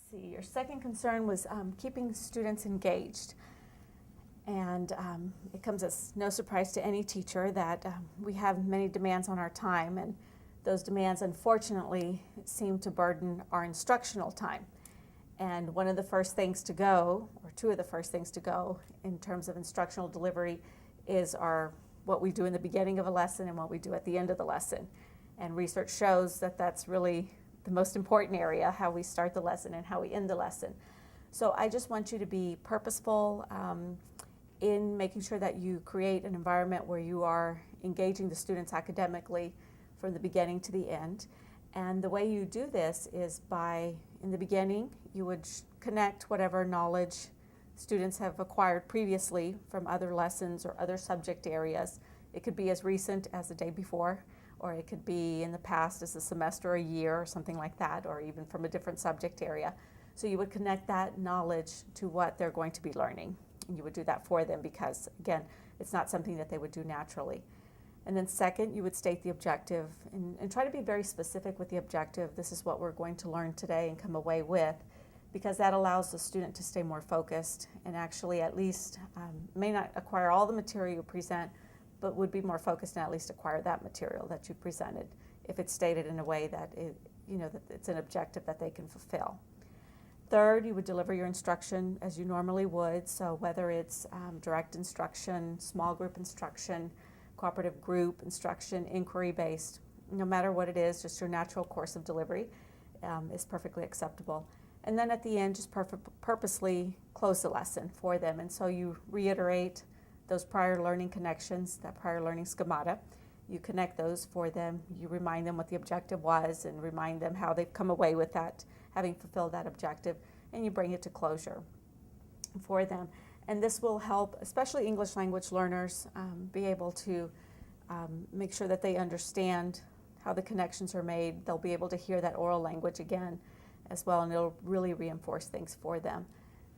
See, your second concern was keeping students engaged. And it comes as no surprise to any teacher that we have many demands on our time, and those demands unfortunately seem to burden our instructional time. And one of the first things to go, or two of the first things to go in terms of instructional delivery is what we do in the beginning of a lesson and what we do at the end of the lesson. And research shows that that's really the most important area, how we start the lesson and how we end the lesson. So I just want you to be purposeful in making sure that you create an environment where you are engaging the students academically from the beginning to the end. And the way you do this is by, in the beginning, you would connect whatever knowledge students have acquired previously from other lessons or other subject areas. It could be as recent as the day before, or it could be in the past as a semester or a year or something like that, or even from a different subject area. So you would connect that knowledge to what they're going to be learning. And you would do that for them because, again, it's not something that they would do naturally. And then second, you would state the objective and try to be very specific with the objective. This is what we're going to learn today and come away with, because that allows the student to stay more focused and actually at least may not acquire all the material you present, but would be more focused and at least acquire that material that you presented if it's stated in a way that that it's an objective that they can fulfill. Third, you would deliver your instruction as you normally would, so whether it's direct instruction, small group instruction, cooperative group instruction, inquiry-based, no matter what it is, just your natural course of delivery is perfectly acceptable. And then at the end, just purposely close the lesson for them. And so you reiterate those prior learning connections, that prior learning schemata. You connect those for them. You remind them what the objective was and remind them how they've come away with that, having fulfilled that objective, and you bring it to closure for them. And this will help, especially English language learners, be able to make sure that they understand how the connections are made. They'll be able to hear that oral language again as well, and it'll really reinforce things for them.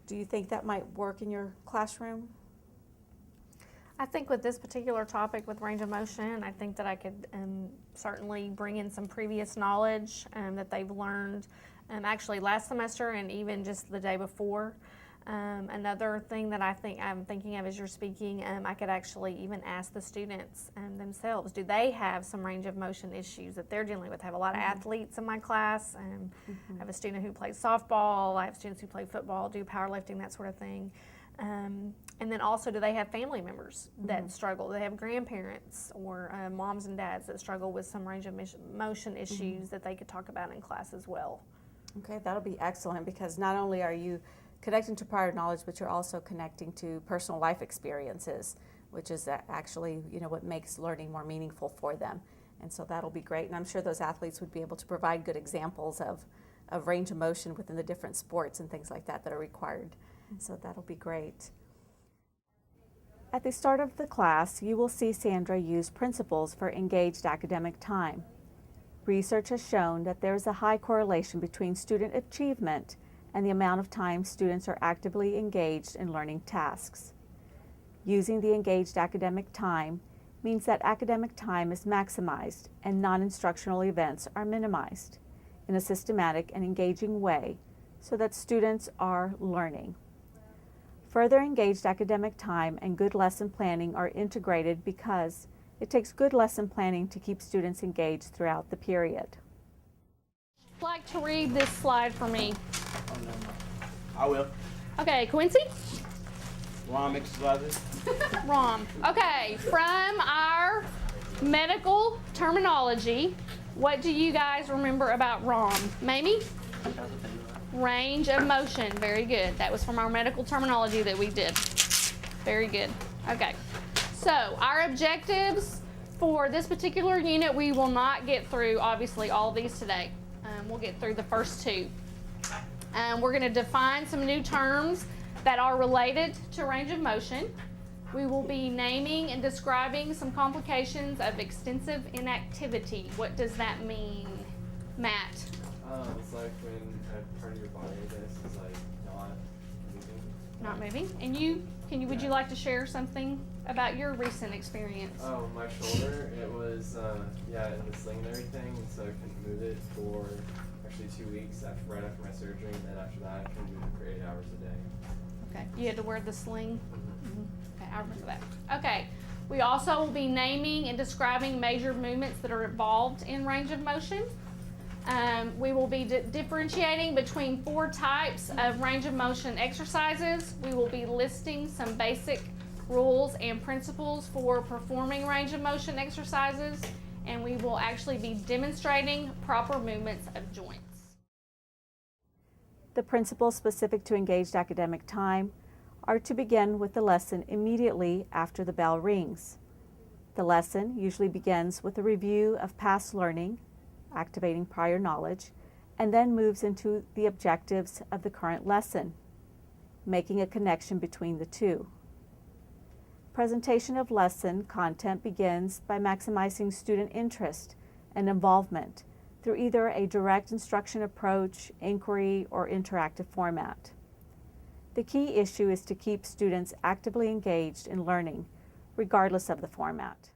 Do you think that might work in your classroom? I think with this particular topic with range of motion, I think that I could certainly bring in some previous knowledge that they've learned actually last semester and even just the day before. Another thing that I'm thinking of as you're speaking, I could actually even ask the students themselves, do they have some range of motion issues that they're dealing with? I have a lot of athletes in my class. I have a student who plays softball. I have students who play football, do powerlifting, that sort of thing. And then also, do they have family members that struggle? Do they have grandparents or moms and dads that struggle with some range of motion issues that they could talk about in class as well? Okay, that'll be excellent, because not only are you connecting to prior knowledge, but you're also connecting to personal life experiences, which is actually what makes learning more meaningful for them. And so that'll be great. And I'm sure those athletes would be able to provide good examples of range of motion within the different sports and things like that that are required. So that'll be great. At the start of the class, you will see Sandra use principles for engaged academic time. Research has shown that there is a high correlation between student achievement and the amount of time students are actively engaged in learning tasks. Using the engaged academic time means that academic time is maximized and non-instructional events are minimized in a systematic and engaging way so that students are learning. Further engaged academic time and good lesson planning are integrated because it takes good lesson planning to keep students engaged throughout the period. I'd like to read this slide for me. Oh, no. I will. Okay, Quincy? ROM exercises. ROM. Okay, from our medical terminology, what do you guys remember about ROM? Mamie? Range of motion. Very good. That was from our medical terminology that we did. Very good. Okay. So our objectives for this particular unit, we will not get through, obviously, all of these today. We'll get through the first two. We're going to define some new terms that are related to range of motion. We will be naming and describing some complications of extensive inactivity. What does that mean, Matt? It's like when a part of your body is like not moving. Not moving. And would you like to share something about your recent experience? Oh, my shoulder, it was in the sling and everything, and so I couldn't move it for actually 2 weeks after right after my surgery, and then after that, I can do it for 8 hours a day. Okay. You had to wear the sling? Okay, I remember that. Okay. We also will be naming and describing major movements that are involved in range of motion. We will be differentiating between 4 types of range of motion exercises. We will be listing some basic rules and principles for performing range of motion exercises, and we will actually be demonstrating proper movements of joints. The principles specific to engaged academic time are to begin with the lesson immediately after the bell rings. The lesson usually begins with a review of past learning, activating prior knowledge, and then moves into the objectives of the current lesson, making a connection between the two. Presentation of lesson content begins by maximizing student interest and involvement through either a direct instruction approach, inquiry, or interactive format. The key issue is to keep students actively engaged in learning, regardless of the format.